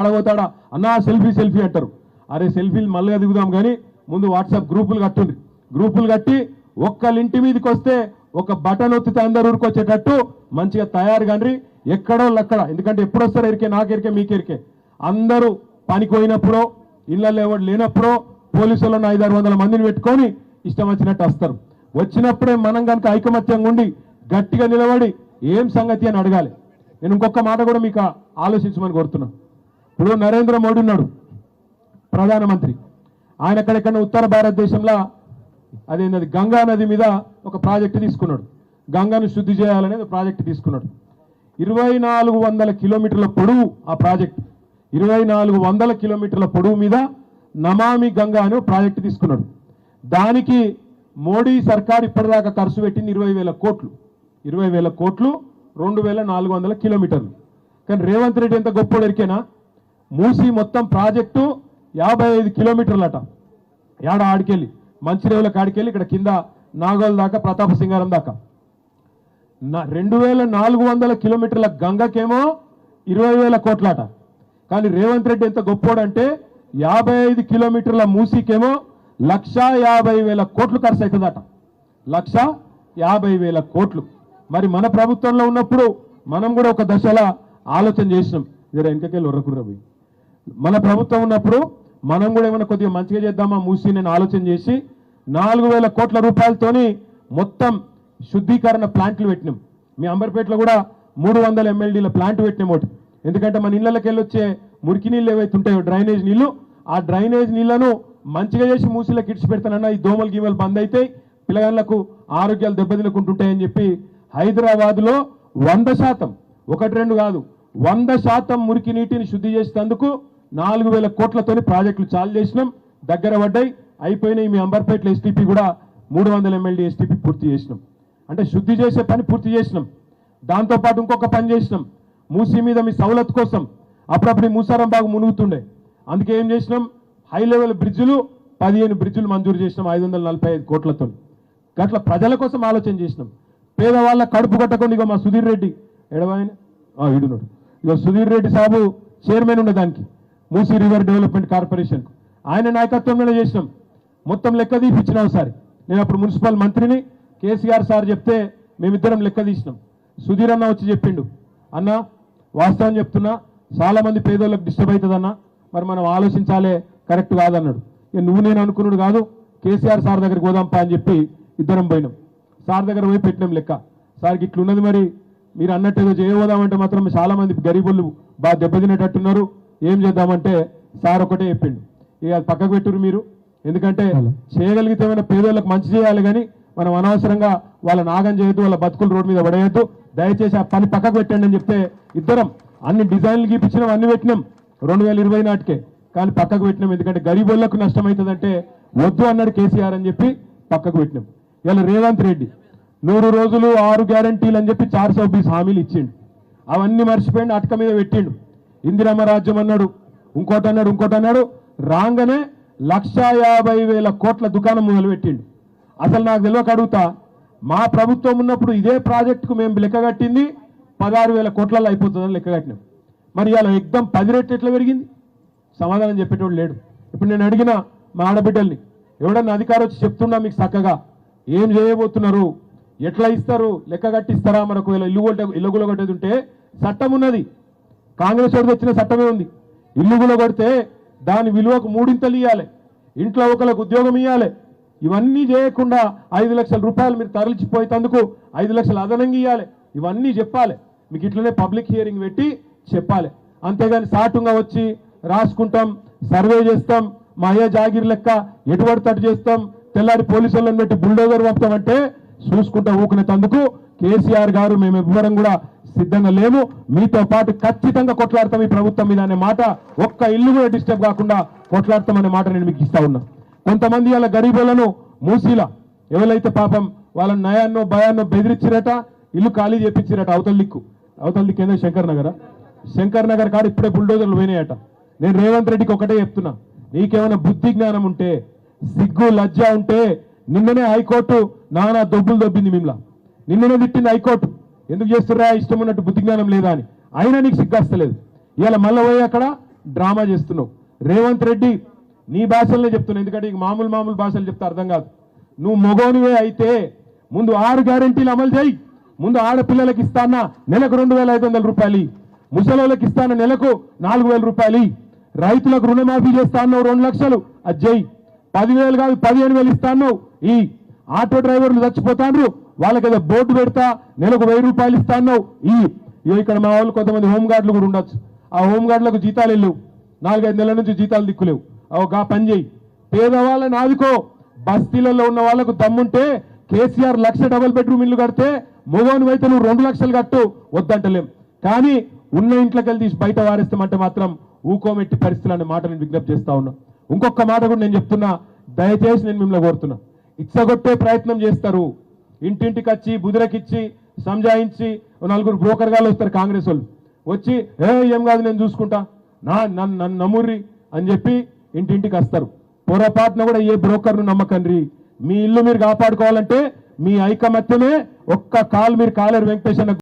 అడగతాడా అన్నా selfie selfie అంటారు. అరే సెల్ఫీలు మళ్ళీ దిగుదాం కానీ ముందు వాట్సాప్ గ్రూపులు కట్టుండ్రి. గ్రూపులు కట్టి ఒక్కళ్ళింటి మీదకి వస్తే ఒక బటన్ ఒత్తితే అందరు ఊరుకొచ్చేటట్టు మంచిగా తయారు కానీ ఎక్కడో అక్కడ. ఎందుకంటే ఎప్పుడు వస్తారు ఎరికే, నాకెరికే మీకెరికే. అందరూ పనికి పోయినప్పుడో ఇళ్ళల్లో ఎవరు లేనప్పుడో పోలీసులను 500-600 మందిని పెట్టుకొని ఇష్టం వచ్చినట్టు వస్తారు. వచ్చినప్పుడే మనం కనుక ఐకమత్యంగా ఉండి గట్టిగా నిలబడి ఏం సంగతి అని అడగాలి. నేను ఇంకొక మాట కూడా మీకు ఆలోచించమని కోరుతున్నా. ఇప్పుడు నరేంద్ర మోడీ ఉన్నాడు ప్రధానమంత్రి. ఆయన ఎక్కడెక్కడ ఉత్తర భారతదేశంలో అదేంటది గంగా నది మీద ఒక ప్రాజెక్టు తీసుకున్నాడు. గంగాను శుద్ధి చేయాలనేది ప్రాజెక్టు తీసుకున్నాడు. 2400 కిలోమీటర్ల పొడవు ఆ ప్రాజెక్టు. 2400 కిలోమీటర్ల పొడవు మీద నమామి గంగా అనే ప్రాజెక్టు తీసుకున్నాడు. దానికి మోడీ సర్కార్ ఇప్పటిదాకా ఖర్చు పెట్టింది 20,000 కోట్లు. 20,000 కోట్లు 2400 కిలోమీటర్లు. కానీ రేవంత్ రెడ్డి ఎంత గొప్ప ఎరికేనా, మూసి మొత్తం ప్రాజెక్టు 55 కిలోమీటర్లట. ఏడ ఆడికెళ్ళి మంచిరేవుల కాడికెళ్ళి ఇక్కడ కింద నాగోల్ దాకా ప్రతాప సింగారం దాకా 2400 కిలోమీటర్ల గంగకేమో 20,000 కోట్లట. కానీ రేవంత్ రెడ్డి ఎంత గొప్పోడంటే 55 కిలోమీటర్ల మూసీకేమో 1,50,000 కోట్లు ఖర్చు అవుతుందట. 1,50,000 కోట్లు. మరి మన ప్రభుత్వంలో ఉన్నప్పుడు మనం కూడా ఒక దశలో ఆలోచన చేసినాం. జర వెనకకెళ్ళి ఉర్రకుర్ర పోయి మన ప్రభుత్వం ఉన్నప్పుడు మనం కూడా ఏమైనా కొద్దిగా మంచిగా చేద్దామా మూసి నేను ఆలోచన చేసి 4,000 కోట్ల రూపాయలతోని మొత్తం శుద్ధీకరణ ప్లాంట్లు పెట్టినాం. మీ అంబర్పేటలో కూడా 300 MLDల ప్లాంట్ పెట్టినాం ఒకటి. ఎందుకంటే మన ఇళ్ళకి వెళ్ళి వచ్చే మురికి నీళ్ళు ఏవైతే ఉంటాయో డ్రైనేజ్ నీళ్లు, ఆ డ్రైనేజ్ నీళ్లను మంచిగా చేసి మూసిలోకి ఇడిచి పెడతానన్నా ఈ దోమలు గీమలు బంద్ అయితే పిల్లగాళ్ళకు ఆరోగ్యాలు దెబ్బతినకుంటుంటాయని చెప్పి హైదరాబాద్లో 100%, 1-2 కాదు 100% మురికి నీటిని శుద్ధి చేసేందుకు 4,000 కోట్లతోని ప్రాజెక్టులు చాలు చేసినాం. దగ్గర పడ్డాయి, అయిపోయినాయి. మీ అంబర్పేటలో ఎస్టీపీ కూడా 300 MLD ఎస్టీపీ పూర్తి చేసినాం. అంటే శుద్ధి చేసే పని పూర్తి చేసినాం. దాంతోపాటు ఇంకొక పని చేసినాం. మూసీ మీద మీ సౌలత్ కోసం అప్పుడప్పుడు మూసారం బాగా మునుగుతుండే, అందుకే ఏం చేసినాం, హై లెవెల్ బ్రిడ్జులు 15 బ్రిడ్జులు మంజూరు చేసినాం 545 కోట్లతో. అట్లా ప్రజల కోసం ఆలోచన చేసినాం. పేదవాళ్ళ కడుపు కట్టకుండా ఇక మా సుధీర్ రెడ్డి ఎడవాయన ఈడున్నాడు. ఇక సుధీర్ రెడ్డి సాబు చైర్మన్ ఉండే దానికి మూసీ రివర్ డెవలప్మెంట్ కార్పొరేషన్, ఆయన నాయకత్వంలోనే చేసినాం. మొత్తం లెక్క తీపిచ్చినాం ఒకసారి. నేను అప్పుడు మున్సిపల్ మంత్రిని, కేసీఆర్ సార్ చెప్తే మేమిద్దరం లెక్క తీసినాం. సుధీర్ అన్న వచ్చి చెప్పిండు, అన్న వాస్తవం చెప్తున్నా చాలా మంది పేదోళ్ళకి డిస్టర్బ్ అవుతుందన్నా, మరి మనం ఆలోచించాలే, కరెక్ట్ కాదన్నాడు. ఇక నువ్వు నేను అనుకున్నాడు కాదు, కేసీఆర్ సార్ దగ్గరికి పోదాంపా అని చెప్పి ఇద్దరం పోయినాం. సార్ దగ్గర పోయి పెట్టినాం లెక్క. సార్కి ఇట్లున్నది, మరి మీరు అన్నట్టు ఏదో చేయబోదామంటే మాత్రం చాలా మంది గరీబులు బాగా దెబ్బతినేటట్టున్నారు, ఏం చేద్దామంటే సార్ ఒకటే చెప్పిండు, ఇక అది పక్కకు పెట్టురు మీరు, ఎందుకంటే చేయగలిగితే ఏమైనా పేదోళ్ళకి మంచి చేయాలి కానీ మనం అనవసరంగా వాళ్ళ నాగం చేయొద్దు, వాళ్ళ బతుకులు రోడ్డు మీద పడేయద్దు, దయచేసి ఆ పని పక్కకు పెట్టండి అని చెప్తే ఇద్దరం అన్ని డిజైన్లు గీపించినాం, అన్ని పెట్టినాం 2020 నాటికే. కానీ పక్కకు పెట్టినాం, ఎందుకంటే గరీబులకు నష్టం అవుతుందంటే వద్దు అన్నాడు కేసీఆర్ అని చెప్పి పక్కకు పెట్టినాం. ఇలా రేవంత్ రెడ్డి 100 రోజులు 6 గ్యారంటీలు అని చెప్పి 420 హామీలు ఇచ్చిండు. అవన్నీ మర్చిపోయిండు, అటక మీద పెట్టిండు. ఇందిరమ్మ రాజ్యం అన్నాడు, ఇంకోటి అన్నాడు. రాగానే 1,50,000 కోట్ల దుకాణం మొదలు పెట్టిండు. అసలు నాకు తెలియక అడుగుతా, మా ప్రభుత్వం ఉన్నప్పుడు ఇదే ప్రాజెక్టుకు మేము లెక్క కట్టింది 16,000 కోట్లలో అయిపోతుందని లెక్క కట్టినాం. మరి ఇలా ఎగ్దం 10 రెట్లు ఎట్లా పెరిగింది? సమాధానం చెప్పేటోడు లేడు. ఇప్పుడు నేను అడిగిన మా ఆడబిడ్డల్ని, ఎవడన్నా అధికారం వచ్చి చెప్తున్నా మీకు చక్కగా ఏం చేయబోతున్నారు, ఎట్లా ఇస్తారు, లెక్క కట్టిస్తారా? మరి ఒకవేళ ఇల్లు కొట్టేది ఉంటే చట్టం ఉన్నది, కాంగ్రెస్ వాడికి వచ్చిన చట్టమే ఉంది. ఇల్లు కొడితే దాని విలువకు 3 ఇవ్వాలి, ఇంట్లో ఒకరికి ఉద్యోగం ఇవ్వాలి. ఇవన్నీ చేయకుండా 5 లక్షల రూపాయలు మీరు తరలిచిపోయేందుకు 5 లక్షలు అదనంగా ఇవ్వాలి. ఇవన్నీ చెప్పాలి మీకు, ఇట్లనే పబ్లిక్ హియరింగ్ పెట్టి చెప్పాలి. అంతేగాని సాటుగా వచ్చి రాసుకుంటాం, సర్వే చేస్తాం, మా అయ్యే జాగిరి లెక్క ఎటువంటి తట్టు చేస్తాం, తెల్లారి పోలీసులను పెట్టి బుల్డోజర్ పంపుతామంటే చూసుకుంటా ఊకునేందుకు కేసీఆర్ గారు మేము ఎవ్వరం కూడా సిద్ధంగా లేము. మీతో పాటు ఖచ్చితంగా కొట్లాడతాం ఈ ప్రభుత్వం మీద అనే మాట, ఒక్క ఇల్లు కూడా డిస్టర్బ్ కాకుండా కొట్లాడతామనే మాట నేను మీకు ఇస్తా ఉన్నా. కొంతమంది అలా గరీబులను మూసీలా ఎవరైతే పాపం వాళ్ళని నయాన్నో భయాన్నో బెదిరించిరట, ఇల్లు ఖాళీ చేపించిరట. అవతల దిక్కు ఏందో శంకర్ నగర్ కాడ ఇప్పుడే బుల్డోజర్లు పోయినాయట. నేను రేవంత్ రెడ్డికి ఒకటే చెప్తున్నా, నీకేమైనా బుద్ధి జ్ఞానం ఉంటే, సిగ్గు లజ్జ ఉంటే, నిన్ననే హైకోర్టు నానా దొబ్బులు దొబ్బింది మిమ్మల్ని, నిన్ననే తిట్టింది హైకోర్టు, ఎందుకు చేస్తుర్రా ఇష్టం ఉన్నట్టు బుద్ధి జ్ఞానం లేదా అని. అయినా నీకు సిగ్గస్తలేదు. ఇవాళ మళ్ళీ పోయి అక్కడ డ్రామా చేస్తున్నావు. రేవంత్ రెడ్డి నీ భాషలనే చెప్తున్నావు, ఎందుకంటే ఇక మామూలు భాషలు చెప్తే అర్థం కాదు. నువ్వు మొగోనివే అయితే ముందు 6 గ్యారెంటీలు అమలు చేయి. ముందు ఆడపిల్లలకి ఇస్తానా నెలకు 2,500 రూపాయలు, ముసలోళ్ళకి ఇస్తాన నెలకు 4,000 రూపాయలు, రైతులకు రుణమాఫీ చేస్తాను 2 లక్షలు అది చేయి. 10,000 కాదు 15,000 ఇస్తాను. ఈ ఆటో డ్రైవర్లు చచ్చిపోతాండ్రు, వాళ్ళకి ఏదో బోర్డు పెడతా నెలకు 1000 రూపాయలు ఇస్తాను. ఇక్కడ మా వాళ్ళు కొంతమంది హోంగార్డులు కూడా ఉండొచ్చు, ఆ హోంగార్డులకు జీతాలు వెళ్ళవు, 4-5 నెలల నుంచి జీతాలు దిక్కులేవు. గా పని చేయి, పేదవాళ్ళని ఆదుకో. బస్తీలలో ఉన్న వాళ్ళకు దమ్ముంటే కేసీఆర్ 1,00,000 డబుల్ బెడ్రూమ్ ఇల్లు కడితే మొగోను అయితే నువ్వు 2 లక్షలు కట్టు, వద్దంటలేం. కానీ ఉన్న ఇంట్లోకి వెళ్ళి తీసి బయట వారేస్తామంటే మాత్రం ఊకోమెట్టి పరిస్థితులు అనే మాట నేను విజ్ఞప్తి చేస్తా ఉన్నా. ఇంకొక మాట కూడా నేను చెప్తున్నా, దయచేసి నేను మిమ్మల్ని కోరుతున్నా, ఇచ్చగొట్టే ప్రయత్నం చేస్తారు. ఇంటింటికి వచ్చి బుదిరకిచ్చి సంజాయించి 4 బ్రోకర్ గాళ్ళు వస్తారు, కాంగ్రెస్ వాళ్ళు వచ్చి ఏం కాదు నేను చూసుకుంటా నన్ను నమ్ముర్రి అని చెప్పి ఇంటింటికి వస్తారు. పొరపాటున కూడా ఏ బ్రోకర్ను నమ్మకండి. మీ ఇల్లు మీరు కాపాడుకోవాలంటే మీ ఐకమత్యమే. ఒక్క కాలు మీరు కాలేరు వెంకటేశ్వర